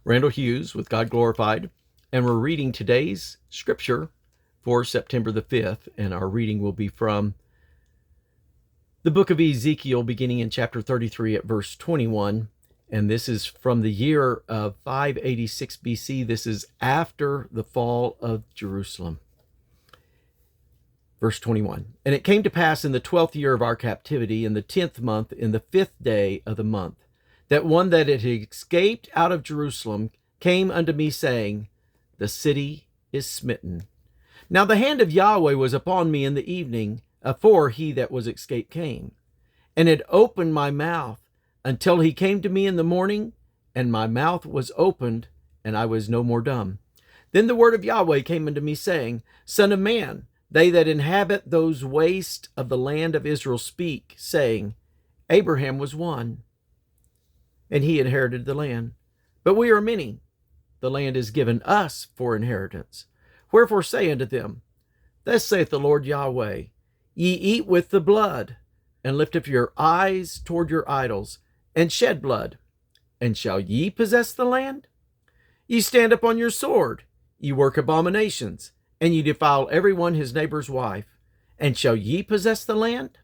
Randall Hughes with God Glorified, and we're reading today's scripture for September the 5th, and our reading will be from the book of Ezekiel, beginning in chapter 33 at verse 21, and this is from the year of 586 BC. This is after the fall of Jerusalem. Verse 21, and it came to pass in the 12th year of our captivity, in the 10th month, in the 5th day of the month, that one that had escaped out of Jerusalem came unto me, saying, the city is smitten. Now the hand of Yahweh was upon me in the evening, afore he that was escaped came, and had opened my mouth, until he came to me in the morning, and my mouth was opened, and I was no more dumb. Then the word of Yahweh came unto me, saying, Son of man, they that inhabit those wastes of the land of Israel speak, saying, Abraham was one, and he inherited the land. But we are many. The land is given us for inheritance. Wherefore say unto them, Thus saith the Lord Yahweh, Ye eat with the blood, and lift up your eyes toward your idols, and shed blood. And shall ye possess the land? Ye stand upon your sword, ye work abominations, and ye defile every one his neighbor's wife. And shall ye possess the land?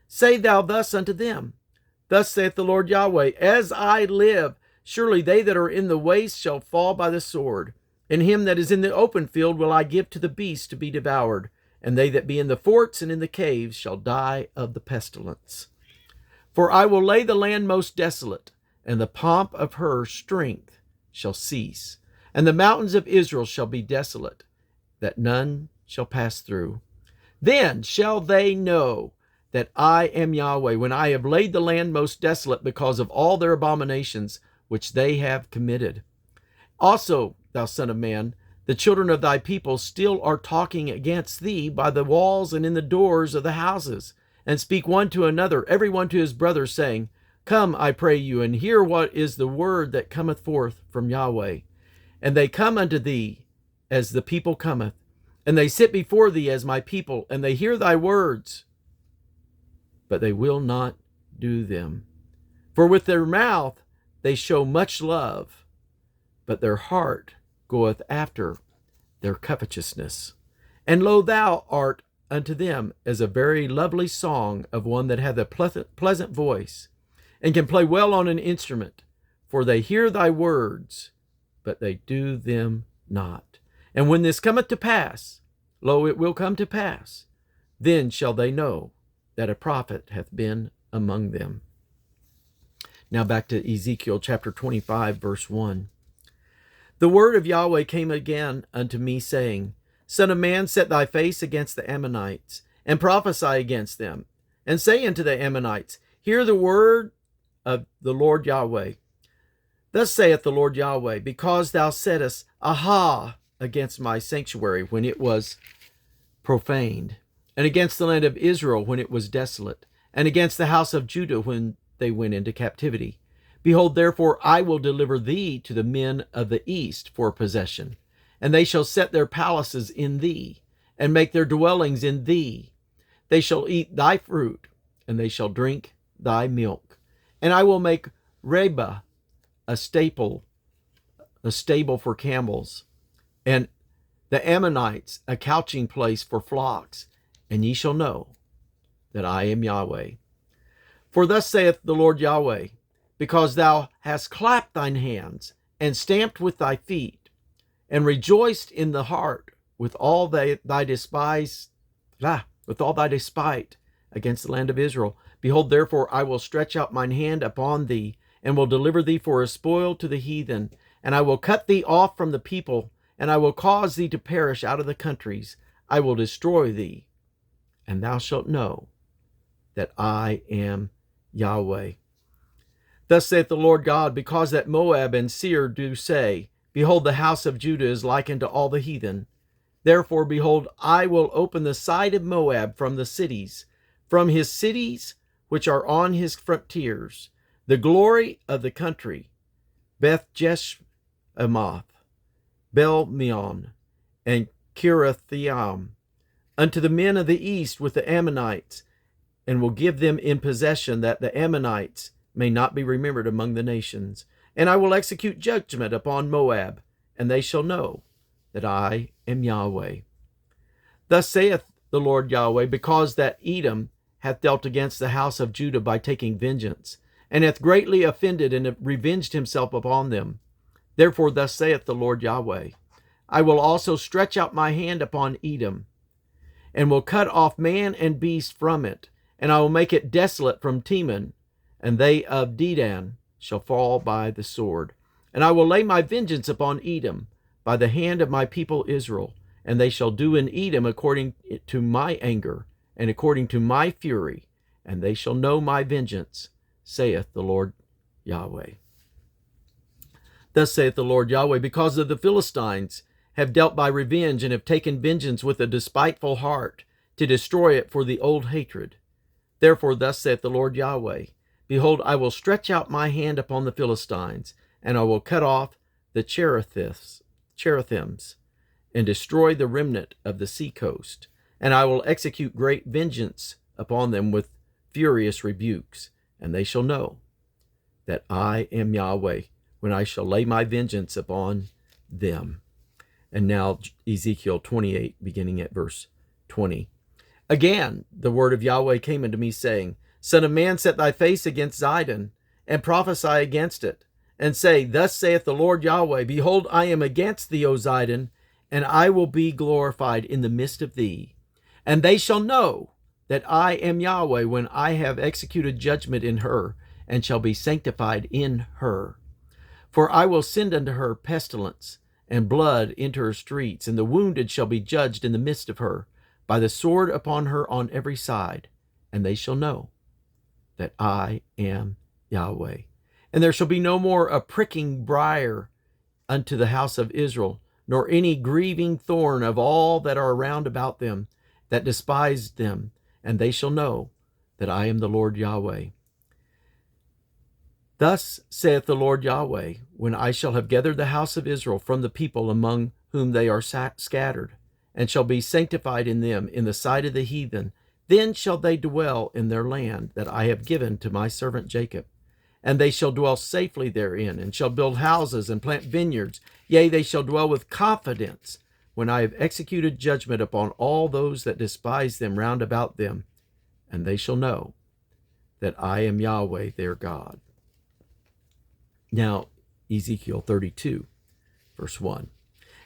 Say thou thus unto them, Thus saith the Lord Yahweh, As I live, surely they that are in the waste shall fall by the sword, and him that is in the open field will I give to the beast to be devoured, and they that be in the forts and in the caves shall die of the pestilence. For I will lay the land most desolate, and the pomp of her strength shall cease, and the mountains of Israel shall be desolate, that none shall pass through. Then shall they know that I am Yahweh, when I have laid the land most desolate because of all their abominations which they have committed. Also, thou son of man, the children of thy people still are talking against thee by the walls and in the doors of the houses, and speak one to another, every one to his brother, saying, Come, I pray you, and hear what is the word that cometh forth from Yahweh. And they come unto thee as the people cometh, and they sit before thee as my people, and they hear thy words, but they will not do them. For with their mouth they show much love, but their heart goeth after their covetousness. And lo, thou art unto them as a very lovely song of one that hath a pleasant voice, and can play well on an instrument. For they hear thy words, but they do them not. And when this cometh to pass, lo, it will come to pass, then shall they know that a prophet hath been among them. Now back to Ezekiel chapter 25, verse 1. The word of Yahweh came again unto me, saying, Son of man, set thy face against the Ammonites, and prophesy against them, and say unto the Ammonites, Hear the word of the Lord Yahweh. Thus saith the Lord Yahweh, because thou saidst, Aha, against my sanctuary when it was profaned, and against the land of Israel when it was desolate, and against the house of Judah when they went into captivity. Behold, therefore, I will deliver thee to the men of the east for possession, and they shall set their palaces in thee, and make their dwellings in thee. They shall eat thy fruit, and they shall drink thy milk. And I will make Reba a stable for camels, and the Ammonites a couching place for flocks, and ye shall know that I am Yahweh. For thus saith the Lord Yahweh, because thou hast clapped thine hands, and stamped with thy feet, and rejoiced in the heart with all thy despite against the land of Israel. Behold, therefore, I will stretch out mine hand upon thee, and will deliver thee for a spoil to the heathen, and I will cut thee off from the people, and I will cause thee to perish out of the countries. I will destroy thee, and thou shalt know that I am Yahweh. Thus saith the Lord God, because that Moab and Seir do say, Behold, the house of Judah is like unto all the heathen. Therefore, behold, I will open the side of Moab from the cities, from his cities which are on his frontiers, the glory of the country, Beth Jeshimoth, Bel-meon, and Kiriathaim, unto the men of the east with the Ammonites, and will give them in possession, that the Ammonites may not be remembered among the nations. And I will execute judgment upon Moab, and they shall know that I am Yahweh. Thus saith the Lord Yahweh, because that Edom hath dealt against the house of Judah by taking vengeance, and hath greatly offended and revenged himself upon them. Therefore thus saith the Lord Yahweh, I will also stretch out my hand upon Edom, and will cut off man and beast from it, and I will make it desolate from Teman, and they of Dedan shall fall by the sword. And I will lay my vengeance upon Edom by the hand of my people Israel, and they shall do in Edom according to my anger and according to my fury, and they shall know my vengeance, saith the Lord Yahweh. Thus saith the Lord Yahweh, because of the Philistines have dealt by revenge and have taken vengeance with a despiteful heart to destroy it for the old hatred. Therefore thus saith the Lord Yahweh, behold, I will stretch out my hand upon the Philistines, and I will cut off the cherethims, and destroy the remnant of the sea coast. And I will execute great vengeance upon them with furious rebukes, and they shall know that I am Yahweh, when I shall lay my vengeance upon them. And now Ezekiel 28, beginning at verse 20. Again, the word of Yahweh came unto me, saying, Son of man, set thy face against Zidon, and prophesy against it, and say, Thus saith the Lord Yahweh, behold, I am against thee, O Zidon, and I will be glorified in the midst of thee. And they shall know that I am Yahweh, when I have executed judgment in her, and shall be sanctified in her. For I will send unto her pestilence and blood into her streets, and the wounded shall be judged in the midst of her, by the sword upon her on every side, and they shall know that I am Yahweh. And there shall be no more a pricking briar unto the house of Israel, nor any grieving thorn of all that are round about them, that despised them, and they shall know that I am the Lord Yahweh. Thus saith the Lord Yahweh, when I shall have gathered the house of Israel from the people among whom they are scattered, and shall be sanctified in them in the sight of the heathen, then shall they dwell in their land that I have given to my servant Jacob. And they shall dwell safely therein, and shall build houses and plant vineyards. Yea, they shall dwell with confidence, when I have executed judgment upon all those that despise them round about them. And they shall know that I am Yahweh their God. Now, Ezekiel 32, verse 1.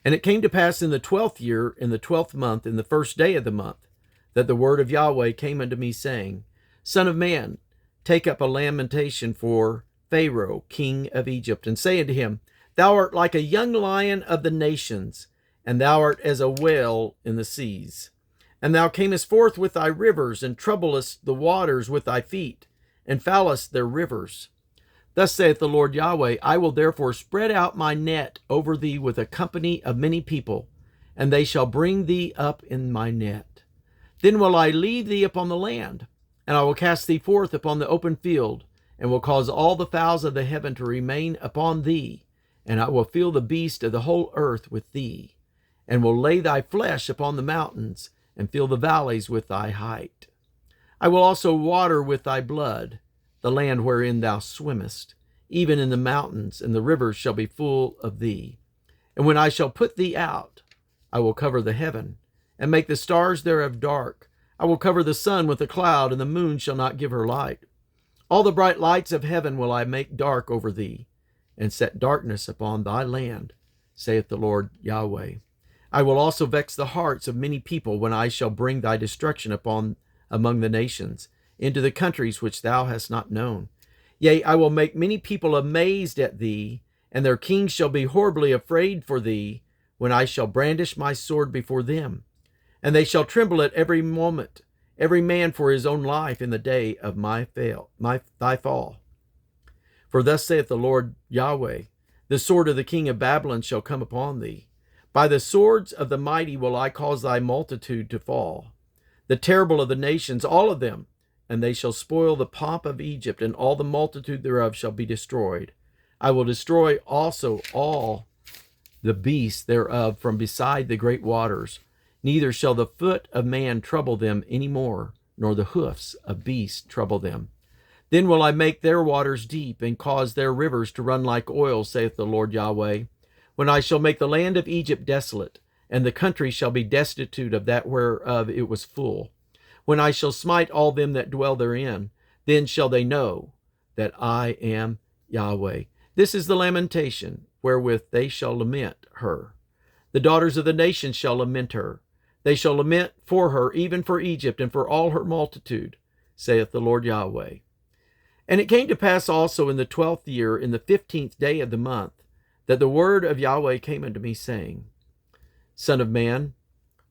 And it came to pass in the 12th year, in the 12th month, in the first day of the month, that the word of Yahweh came unto me, saying, Son of man, take up a lamentation for Pharaoh, king of Egypt, and say unto him, Thou art like a young lion of the nations, and thou art as a whale in the seas. And thou camest forth with thy rivers, and troublest the waters with thy feet, and foulest their rivers. Thus saith the Lord Yahweh, I will therefore spread out my net over thee with a company of many people, and they shall bring thee up in my net. Then will I leave thee upon the land, and I will cast thee forth upon the open field, and will cause all the fowls of the heaven to remain upon thee, and I will fill the beast of the whole earth with thee, and will lay thy flesh upon the mountains, and fill the valleys with thy height. I will also water with thy blood the land wherein thou swimmest, even in the mountains, and the rivers shall be full of thee. And when I shall put thee out, I will cover the heaven, and make the stars thereof dark. I will cover the sun with a cloud, and the moon shall not give her light. All the bright lights of heaven will I make dark over thee, and set darkness upon thy land, saith the Lord Yahweh. I will also vex the hearts of many people when I shall bring thy destruction upon among the nations, into the countries which thou hast not known. Yea, I will make many people amazed at thee, and their kings shall be horribly afraid for thee, when I shall brandish my sword before them. And they shall tremble at every moment, every man for his own life in the day of thy fall. For thus saith the Lord Yahweh, the sword of the king of Babylon shall come upon thee. By the swords of the mighty will I cause thy multitude to fall, the terrible of the nations, all of them, and they shall spoil the pomp of Egypt, and all the multitude thereof shall be destroyed. I will destroy also all the beasts thereof from beside the great waters. Neither shall the foot of man trouble them any more, nor the hoofs of beasts trouble them. Then will I make their waters deep, and cause their rivers to run like oil, saith the Lord Yahweh. When I shall make the land of Egypt desolate, and the country shall be destitute of that whereof it was full. When I shall smite all them that dwell therein, then shall they know that I am Yahweh. This is the lamentation wherewith they shall lament her. The daughters of the nations shall lament her. They shall lament for her, even for Egypt, and for all her multitude, saith the Lord Yahweh. And it came to pass also in the 12th year, in the 15th day of the month, that the word of Yahweh came unto me, saying, Son of man,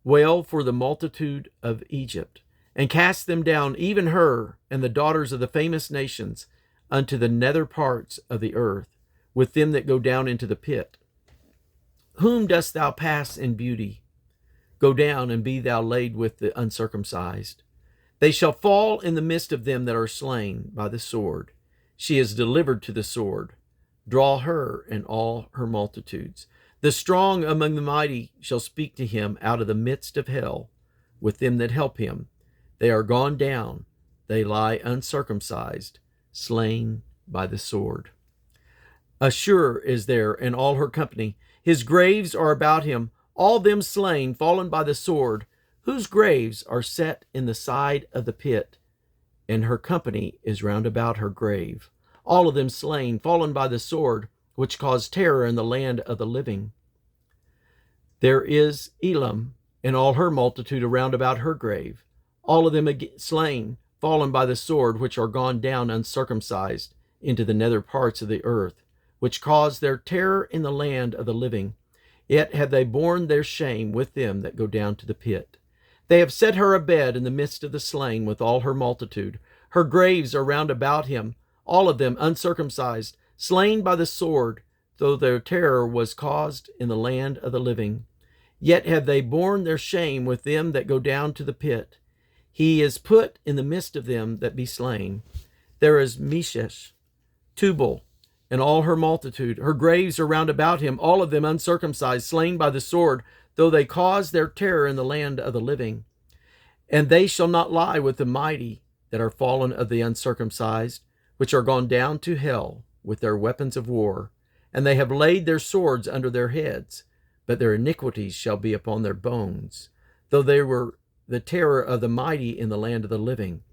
wail for the multitude of Egypt, and cast them down, even her and the daughters of the famous nations, unto the nether parts of the earth, with them that go down into the pit. Whom dost thou pass in beauty? Go down, and be thou laid with the uncircumcised. They shall fall in the midst of them that are slain by the sword. She is delivered to the sword. Draw her and all her multitudes. The strong among the mighty shall speak to him out of the midst of hell, with them that help him. They are gone down. They lie uncircumcised, slain by the sword. Ashur is there, and all her company. His graves are about him, all them slain, fallen by the sword, whose graves are set in the side of the pit, and her company is round about her grave. All of them slain, fallen by the sword, which caused terror in the land of the living. There is Elam, and all her multitude around about her grave. All of them slain, fallen by the sword, which are gone down uncircumcised into the nether parts of the earth, which caused their terror in the land of the living. Yet have they borne their shame with them that go down to the pit. They have set her abed in the midst of the slain with all her multitude. Her graves are round about him, all of them uncircumcised, slain by the sword, though their terror was caused in the land of the living. Yet have they borne their shame with them that go down to the pit. He is put in the midst of them that be slain. There is Meshesh, Tubal, and all her multitude. Her graves are round about him, all of them uncircumcised, slain by the sword, though they caused their terror in the land of the living. And they shall not lie with the mighty that are fallen of the uncircumcised, which are gone down to hell with their weapons of war. And they have laid their swords under their heads, but their iniquities shall be upon their bones, though they were the terror of the mighty in the land of the living.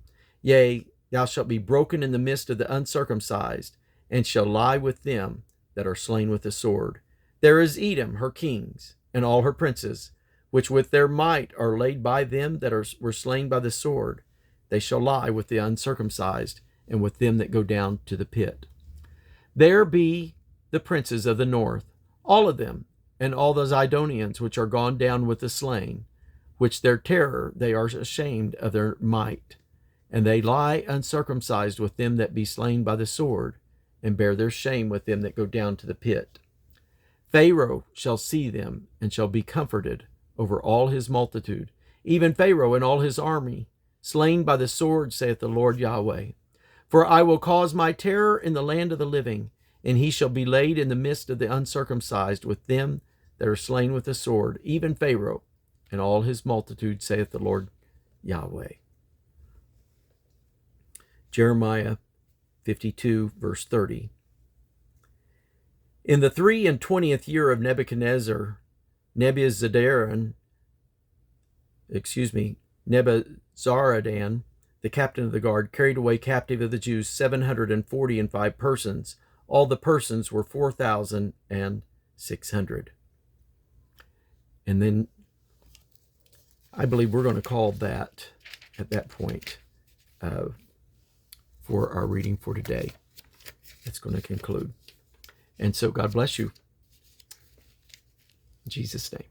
Yea, thou shalt be broken in the midst of the uncircumcised, and shall lie with them that are slain with the sword. There is Edom, her kings, and all her princes, which with their might are laid by them that were slain by the sword. They shall lie with the uncircumcised, and with them that go down to the pit. There be the princes of the north, all of them, and all the Zidonians, which are gone down with the slain, which their terror they are ashamed of their might. And they lie uncircumcised with them that be slain by the sword, and bear their shame with them that go down to the pit. Pharaoh shall see them, and shall be comforted over all his multitude, even Pharaoh and all his army, slain by the sword, saith the Lord Yahweh. For I will cause my terror in the land of the living, and he shall be laid in the midst of the uncircumcised with them that are slain with the sword, even Pharaoh and all his multitude, saith the Lord Yahweh. Jeremiah 52, verse 30. In the 23rd year of Nebuzaradan, the captain of the guard, carried away captive of the Jews 745 persons. All the persons were 4,600. And then I believe we're going to call that at that point for our reading for today. It's going to conclude. And so God bless you. In Jesus' name.